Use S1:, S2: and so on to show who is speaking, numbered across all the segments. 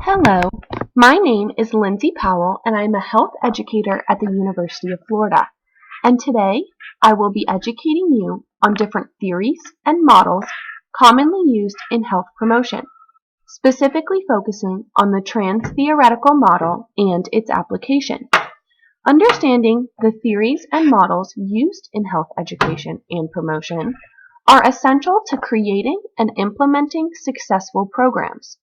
S1: Hello, my name is Lindsay Powell and I'm a health educator at the University of Florida. And today I will be educating you on different theories and models commonly used in health promotion, specifically focusing on the trans-theoretical model and its application. Understanding the theories and models used in health education and promotion are essential to creating and implementing successful programs.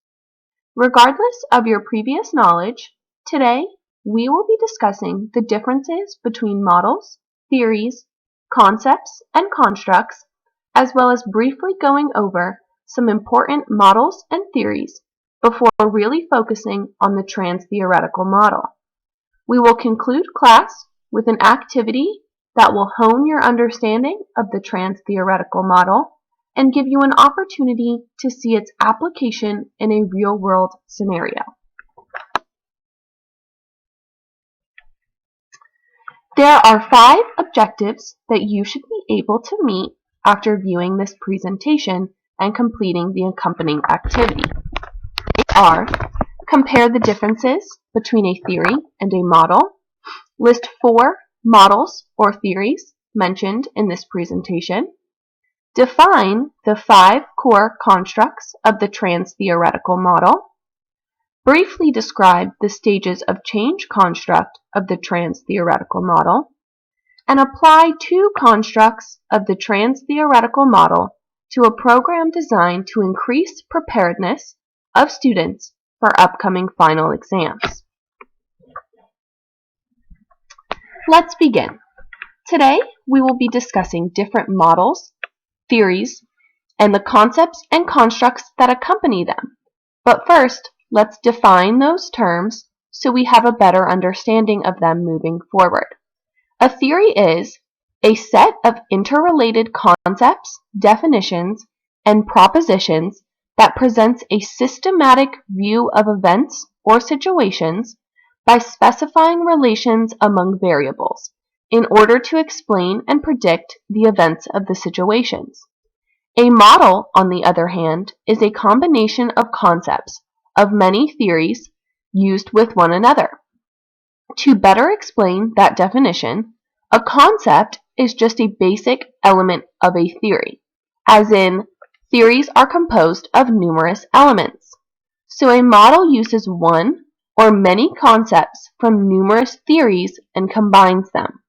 S1: Regardless of your previous knowledge, today we will be discussing the differences between models, theories, concepts, and constructs, as well as briefly going over some important models and theories before really focusing on the trans-theoretical model. We will conclude class with an activity that will hone your understanding of the trans-theoretical model and give you an opportunity to see its application in a real-world scenario. There are 5 objectives that you should be able to meet after viewing this presentation and completing the accompanying activity. They are: compare the differences between a theory and a model, list 4 models or theories mentioned in this presentation, define the 5 core constructs of the trans-theoretical model, briefly describe the stages of change construct of the trans-theoretical model, and apply 2 constructs of the trans-theoretical model to a program designed to increase preparedness of students for upcoming final exams. Let's begin. Today, we will be discussing different models, theories, and the concepts and constructs that accompany them. But first, let's define those terms so we have a better understanding of them moving forward. A theory is a set of interrelated concepts, definitions, and propositions that presents a systematic view of events or situations by specifying relations among variables in order to explain and predict the events of the situations. A model, on the other hand, is a combination of concepts of many theories used with one another. To better explain that definition, a concept is just a basic element of a theory, as in, theories are composed of numerous elements. So a model uses one or many concepts from numerous theories and combines them.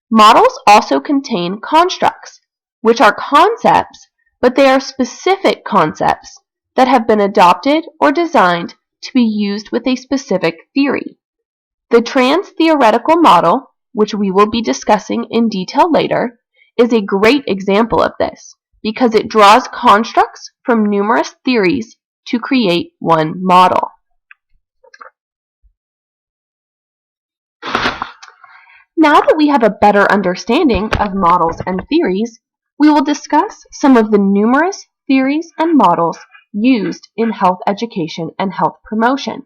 S1: Models also contain constructs, which are concepts, but they are specific concepts that have been adopted or designed to be used with a specific theory. The trans-theoretical model, which we will be discussing in detail later, is a great example of this because it draws constructs from numerous theories to create one model. Now that we have a better understanding of models and theories, we will discuss some of the numerous theories and models used in health education and health promotion.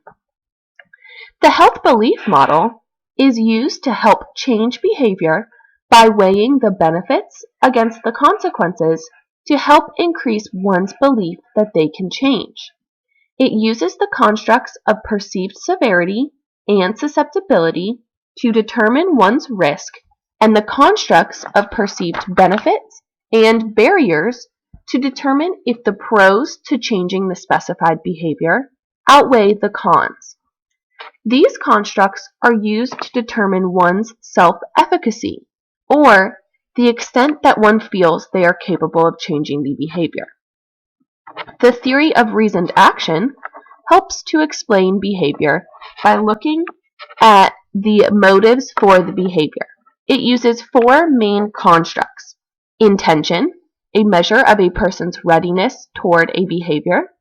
S1: The health belief model is used to help change behavior by weighing the benefits against the consequences to help increase one's belief that they can change. It uses the constructs of perceived severity and susceptibility to determine one's risk and the constructs of perceived benefits and barriers to determine if the pros to changing the specified behavior outweigh the cons. These constructs are used to determine one's self-efficacy, or the extent that one feels they are capable of changing the behavior. The theory of reasoned action helps to explain behavior by looking at the motives for the behavior. It uses 4 main constructs: intention, a measure of a person's readiness toward a behavior;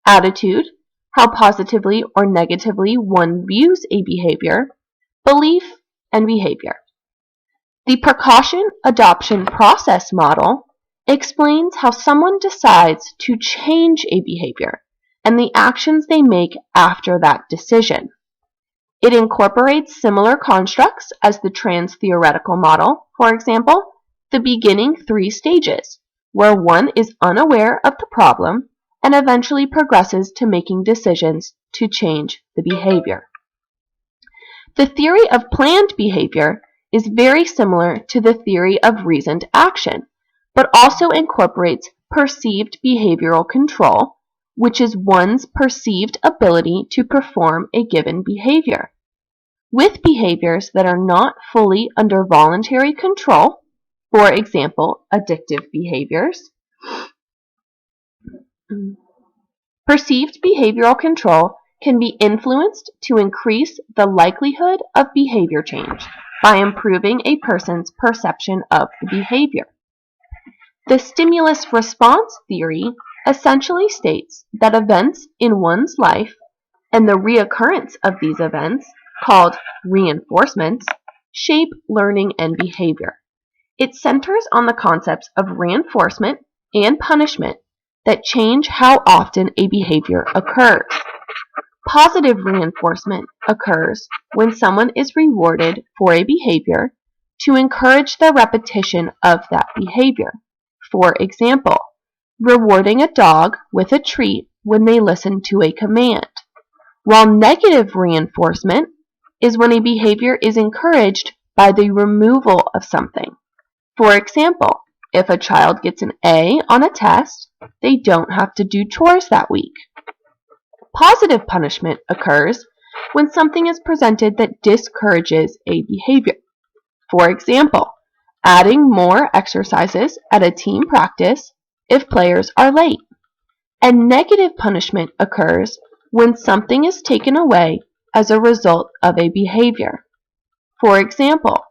S1: attitude, how positively or negatively one views a behavior; belief, and behavior. The precaution adoption process model explains how someone decides to change a behavior and the actions they make after that decision. It incorporates similar constructs as the trans-theoretical model, for example, the beginning 3 stages, where one is unaware of the problem and eventually progresses to making decisions to change the behavior. The theory of planned behavior is very similar to the theory of reasoned action, but also incorporates perceived behavioral control, which is one's perceived ability to perform a given behavior. With behaviors that are not fully under voluntary control, for example, addictive behaviors, perceived behavioral control can be influenced to increase the likelihood of behavior change by improving a person's perception of the behavior. The stimulus response theory essentially states that events in one's life and the reoccurrence of these events, called reinforcements, shape learning and behavior. It centers on the concepts of reinforcement and punishment that change how often a behavior occurs. Positive reinforcement occurs when someone is rewarded for a behavior to encourage the repetition of that behavior. For example, rewarding a dog with a treat when they listen to a command, while negative reinforcement is when a behavior is encouraged by the removal of something. For example, if a child gets an A on a test, they don't have to do chores that week. Positive punishment occurs when something is presented that discourages a behavior. For example, adding more exercises at a team practice if players are late. And negative punishment occurs when something is taken away as a result of a behavior. For example,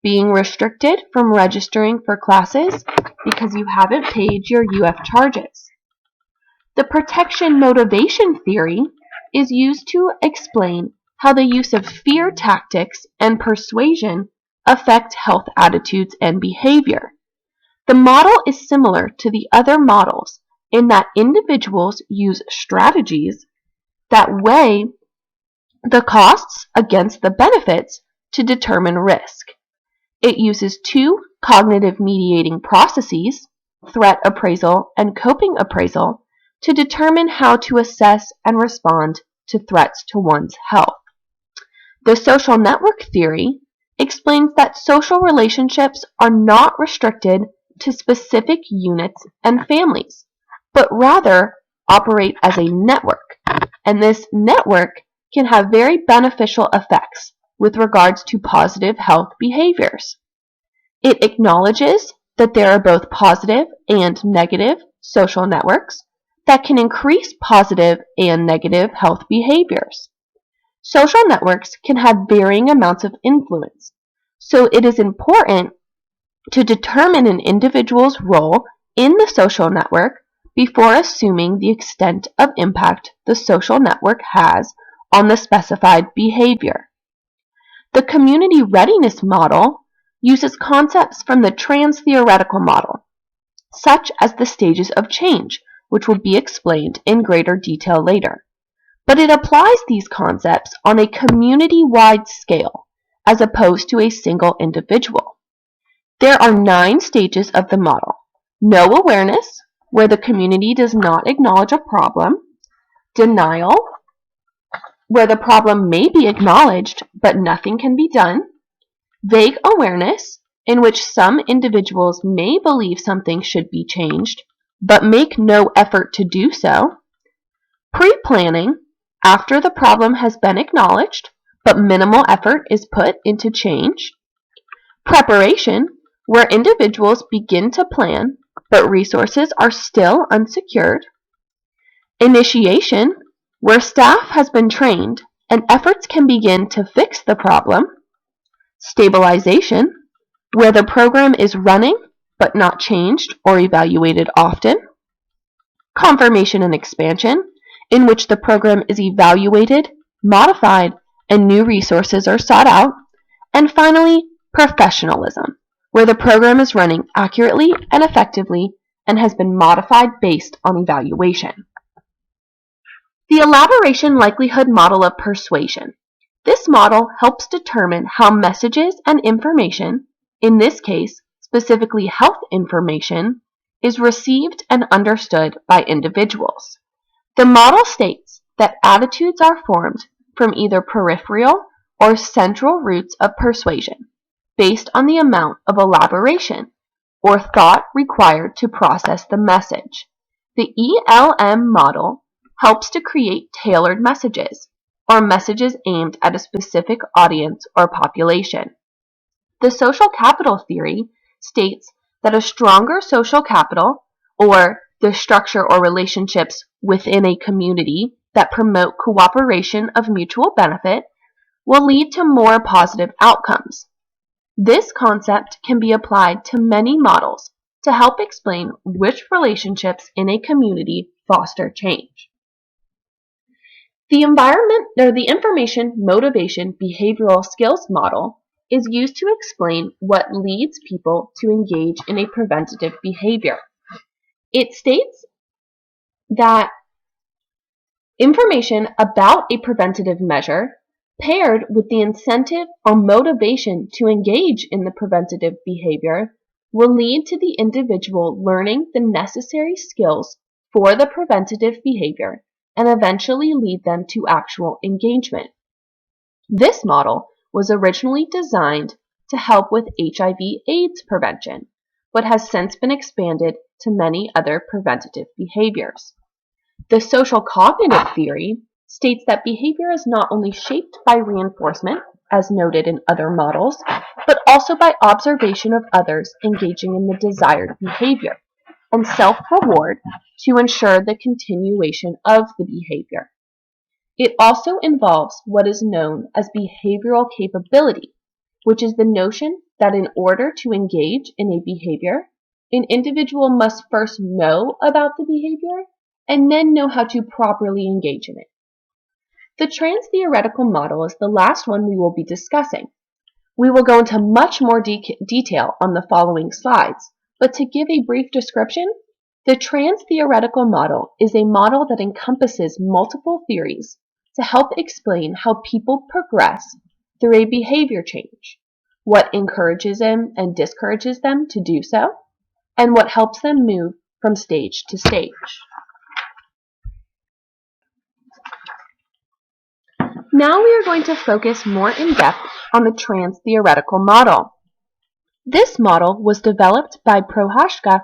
S1: being restricted from registering for classes because you haven't paid your UF charges. The protection motivation theory is used to explain how the use of fear tactics and persuasion affect health attitudes and behavior. The model is similar to the other models in that individuals use strategies that weigh the costs against the benefits to determine risk. It uses two cognitive mediating processes, threat appraisal and coping appraisal, to determine how to assess and respond to threats to one's health. The social network theory explains that social relationships are not restricted to specific units and families, but rather operate as a network, and this network can have very beneficial effects with regards to positive health behaviors. It acknowledges that there are both positive and negative social networks that can increase positive and negative health behaviors. Social networks can have varying amounts of influence, so it is important to determine an individual's role in the social network before assuming the extent of impact the social network has on the specified behavior. The community readiness model uses concepts from the trans-theoretical model, such as the stages of change, which will be explained in greater detail later. But it applies these concepts on a community-wide scale, as opposed to a single individual. There are 9 stages of the model. No awareness, where the community does not acknowledge a problem. Denial, where the problem may be acknowledged, but nothing can be done. Vague awareness, in which some individuals may believe something should be changed, but make no effort to do so. Pre-planning, after the problem has been acknowledged, but minimal effort is put into change. Preparation, where individuals begin to plan, but resources are still unsecured. Initiation, where staff has been trained and efforts can begin to fix the problem. Stabilization, where the program is running but not changed or evaluated often. Confirmation and expansion, in which the program is evaluated, modified, and new resources are sought out. And finally, professionalism, where the program is running accurately and effectively and has been modified based on evaluation. The elaboration likelihood model of persuasion. This model helps determine how messages and information, in this case specifically health information, is received and understood by individuals. The model states that attitudes are formed from either peripheral or central roots of persuasion, based on the amount of elaboration or thought required to process the message. The ELM model helps to create tailored messages, or messages aimed at a specific audience or population. The social capital theory states that a stronger social capital, or the structure or relationships within a community that promote cooperation of mutual benefit, will lead to more positive outcomes. This concept can be applied to many models to help explain which relationships in a community foster change. The information motivation behavioral skills model is used to explain what leads people to engage in a preventative behavior. It states that information about a preventative measure paired with the incentive or motivation to engage in the preventative behavior will lead to the individual learning the necessary skills for the preventative behavior and eventually lead them to actual engagement. This model was originally designed to help with HIV/AIDS prevention, but has since been expanded to many other preventative behaviors. The social cognitive theory states that behavior is not only shaped by reinforcement, as noted in other models, but also by observation of others engaging in the desired behavior, and self-reward to ensure the continuation of the behavior. It also involves what is known as behavioral capability, which is the notion that in order to engage in a behavior, an individual must first know about the behavior and then know how to properly engage in it. The trans-theoretical model is the last one we will be discussing. We will go into much more detail on the following slides, but to give a brief description, the trans-theoretical model is a model that encompasses multiple theories to help explain how people progress through a behavior change, what encourages them and discourages them to do so, and what helps them move from stage to stage. Now we are going to focus more in depth on the trans-theoretical model. This model was developed by Prohaska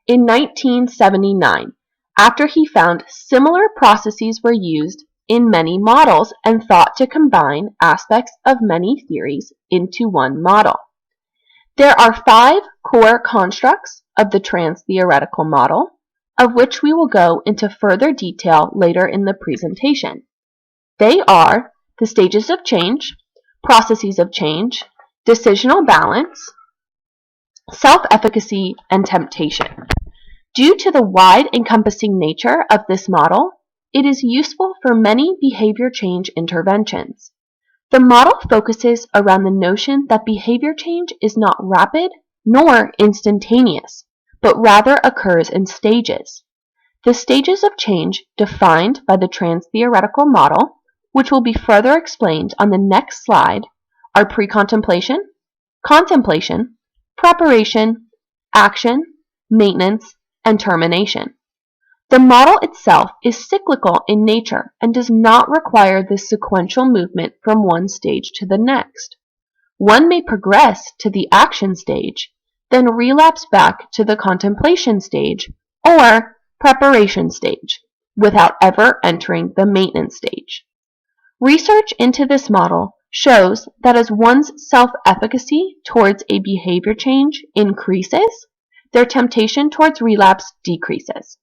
S1: in 1979, after he found similar processes were used in many models and thought to combine aspects of many theories into one model. There are 5 core constructs of the trans-theoretical model, of which we will go into further detail later in the presentation. They are the stages of change, processes of change, decisional balance, self-efficacy, and temptation. Due to the wide encompassing nature of this model, it is useful for many behavior change interventions. The model focuses around the notion that behavior change is not rapid nor instantaneous, but rather occurs in stages. The stages of change defined by the trans-theoretical model, which will be further explained on the next slide, are pre-contemplation, contemplation, preparation, action, maintenance, and termination. The model itself is cyclical in nature and does not require this sequential movement from one stage to the next. One may progress to the action stage, then relapse back to the contemplation stage or preparation stage, without ever entering the maintenance stage. Research into this model shows that as one's self-efficacy towards a behavior change increases, their temptation towards relapse decreases.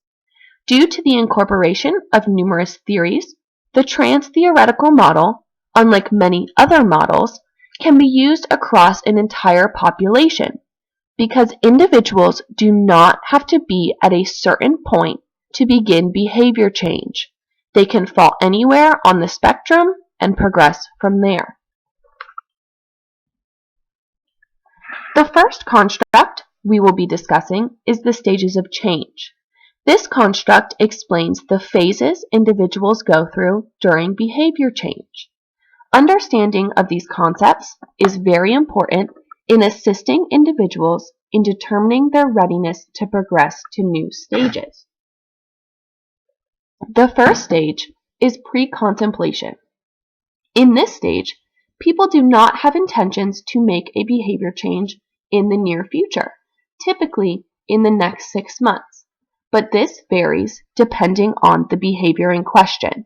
S1: Due to the incorporation of numerous theories, the trans-theoretical model, unlike many other models, can be used across an entire population because individuals do not have to be at a certain point to begin behavior change. They can fall anywhere on the spectrum and progress from there. The first construct we will be discussing is the stages of change. This construct explains the phases individuals go through during behavior change. Understanding of these concepts is very important in assisting individuals in determining their readiness to progress to new stages. The first stage is pre-contemplation. In this stage, people do not have intentions to make a behavior change in the near future, typically in the next 6 months, but this varies depending on the behavior in question.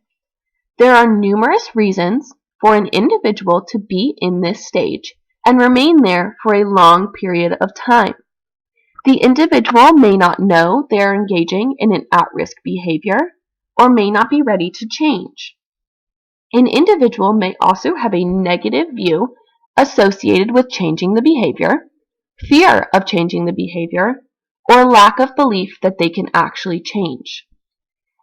S1: There are numerous reasons for an individual to be in this stage and remain there for a long period of time. The individual may not know they are engaging in an at-risk behavior or may not be ready to change. An individual may also have a negative view associated with changing the behavior, fear of changing the behavior, or lack of belief that they can actually change.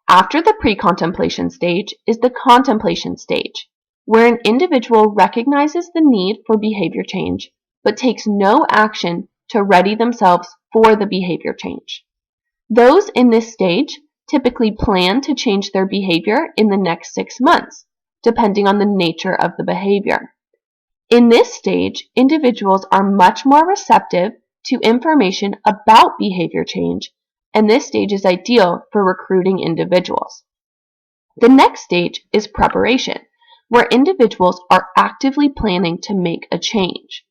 S1: After the pre-contemplation stage is the contemplation stage, where an individual recognizes the need for behavior change but takes no action to ready themselves for the behavior change. Those in this stage typically plan to change their behavior in the next 6 months, depending on the nature of the behavior. In this stage, individuals are much more receptive to information about behavior change, and this stage is ideal for recruiting individuals. The next stage is preparation, where individuals are actively planning to make a change.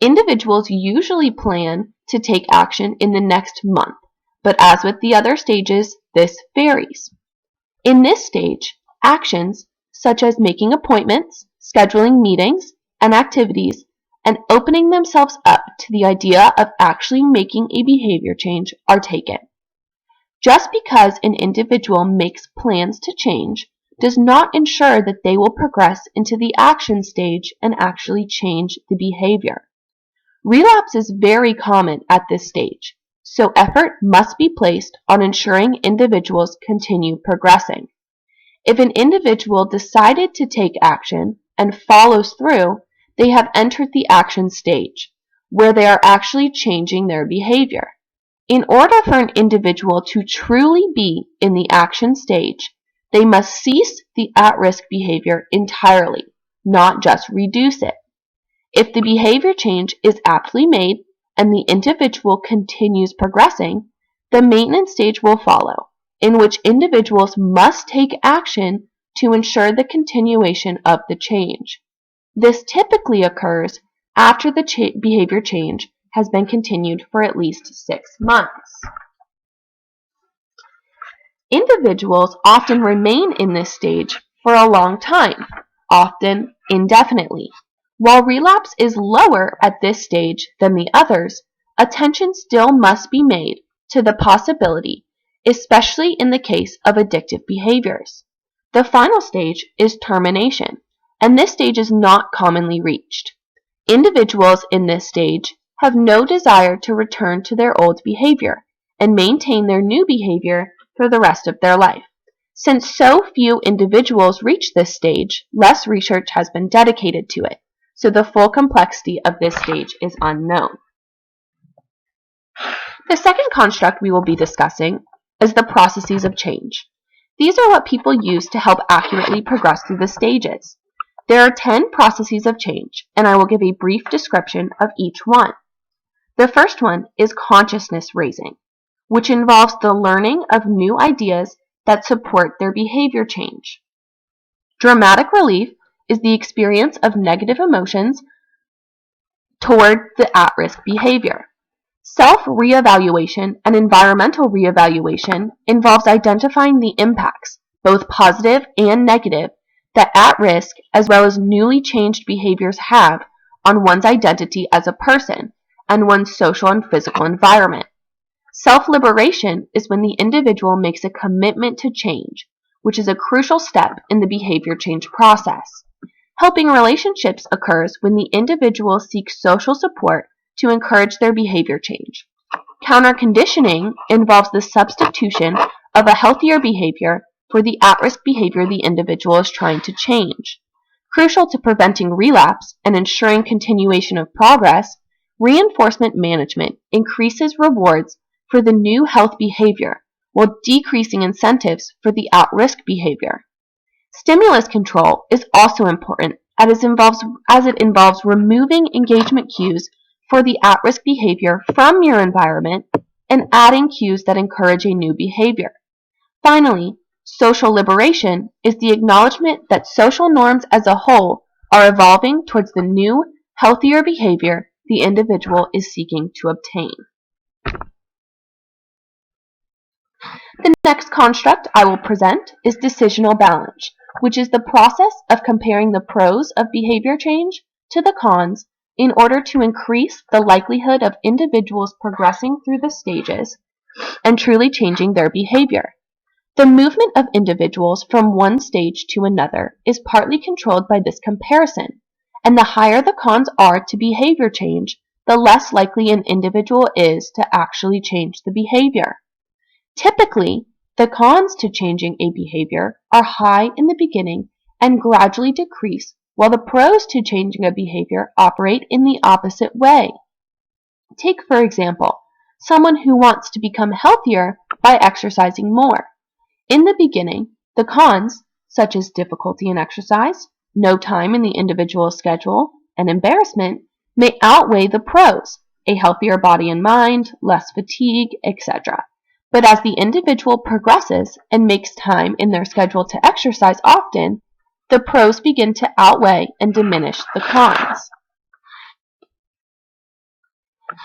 S1: Individuals usually plan to take action in the next month, but as with the other stages, this varies. In this stage, actions such as making appointments, scheduling meetings and activities, and opening themselves up to the idea of actually making a behavior change are taken. Just because an individual makes plans to change does not ensure that they will progress into the action stage and actually change the behavior. Relapse is very common at this stage, so effort must be placed on ensuring individuals continue progressing. If an individual decided to take action and follows through, they have entered the action stage, where they are actually changing their behavior. In order for an individual to truly be in the action stage, they must cease the at-risk behavior entirely, not just reduce it. If the behavior change is aptly made and the individual continues progressing, the maintenance stage will follow, in which individuals must take action to ensure the continuation of the change. This typically occurs after the behavior change has been continued for at least 6 months. Individuals often remain in this stage for a long time, often indefinitely. While relapse is lower at this stage than the others, attention still must be made to the possibility, especially in the case of addictive behaviors. The final stage is termination, and this stage is not commonly reached. Individuals in this stage have no desire to return to their old behavior and maintain their new behavior for the rest of their life. Since so few individuals reach this stage, less research has been dedicated to it, so the full complexity of this stage is unknown. The second construct we will be discussing is the processes of change. These are what people use to help accurately progress through the stages. There are 10 processes of change, and I will give a brief description of each one. The first one is consciousness raising, which involves the learning of new ideas that support their behavior change. Dramatic relief is the experience of negative emotions toward the at-risk behavior. Self-reevaluation and environmental reevaluation involves identifying the impacts, both positive and negative, that at-risk as well as newly changed behaviors have on one's identity as a person and one's social and physical environment. Self-liberation is when the individual makes a commitment to change, which is a crucial step in the behavior change process. Helping relationships occurs when the individual seeks social support to encourage their behavior change. Counter-conditioning involves the substitution of a healthier behavior for the at-risk behavior the individual is trying to change. Crucial to preventing relapse and ensuring continuation of progress, reinforcement management increases rewards for the new health behavior while decreasing incentives for the at-risk behavior. Stimulus control is also important as it involves removing engagement cues for the at-risk behavior from your environment and adding cues that encourage a new behavior. Finally, Social liberation is the acknowledgement that social norms as a whole are evolving towards the new, healthier behavior the individual is seeking to obtain. The next construct I will present is decisional balance, which is the process of comparing the pros of behavior change to the cons in order to increase the likelihood of individuals progressing through the stages and truly changing their behavior. The movement of individuals from one stage to another is partly controlled by this comparison, and the higher the cons are to behavior change, the less likely an individual is to actually change the behavior. Typically, the cons to changing a behavior are high in the beginning and gradually decrease, while the pros to changing a behavior operate in the opposite way. Take, for example, someone who wants to become healthier by exercising more. In the beginning, the cons, such as difficulty in exercise, no time in the individual's schedule, and embarrassment, may outweigh the pros, a healthier body and mind, less fatigue, etc. But as the individual progresses and makes time in their schedule to exercise often, the pros begin to outweigh and diminish the cons.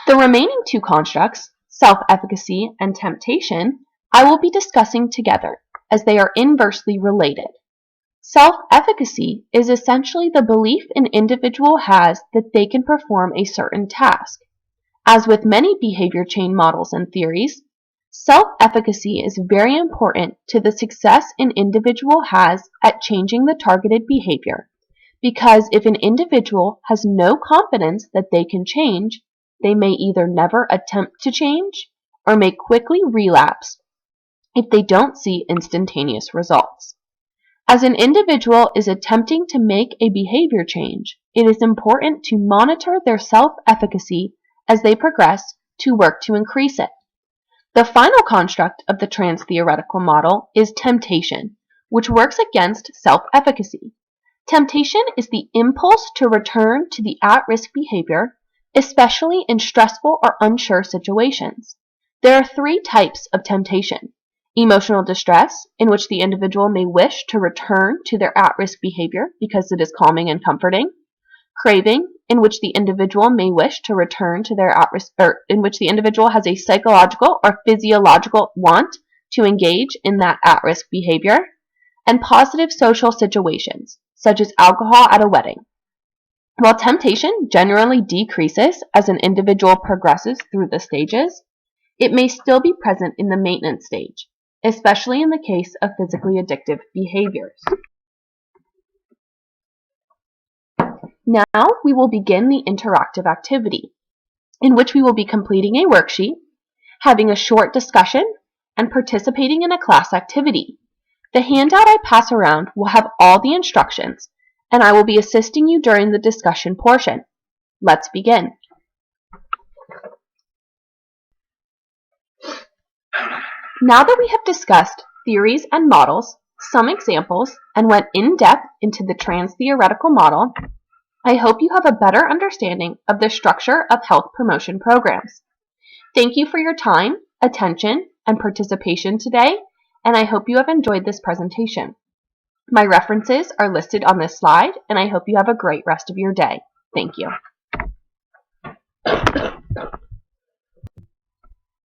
S1: The remaining two constructs, self-efficacy and temptation, I will be discussing together, as they are inversely related. Self-efficacy is essentially the belief an individual has that they can perform a certain task. As with many behavior chain models and theories, self-efficacy is very important to the success an individual has at changing the targeted behavior, because if an individual has no confidence that they can change, they may either never attempt to change or may quickly relapse if they don't see instantaneous results. As an individual is attempting to make a behavior change, it is important to monitor their self-efficacy as they progress to work to increase it. The final construct of the trans-theoretical model is temptation, which works against self-efficacy. Temptation is the impulse to return to the at-risk behavior, especially in stressful or unsure situations. There are three types of temptation: emotional distress, in which the individual may wish to return to their at-risk behavior because it is calming and comforting; craving, in which the individual may wish to return to their at-risk, or in which the individual has a psychological or physiological want to engage in that at-risk behavior; and positive social situations, such as alcohol at a wedding. While temptation generally decreases as an individual progresses through the stages, it may still be present in the maintenance stage, especially in the case of physically addictive behaviors. Now we will begin the interactive activity, in which we will be completing a worksheet, having a short discussion, and participating in a class activity. The handout I pass around will have all the instructions, and I will be assisting you during the discussion portion. Let's begin. Now that we have discussed theories and models, some examples, and went in depth into the trans-theoretical model, I hope you have a better understanding of the structure of health promotion programs. Thank you for your time, attention, and participation today, and I hope you have enjoyed this presentation. My references are listed on this slide, and I hope you have a great rest of your day. Thank you.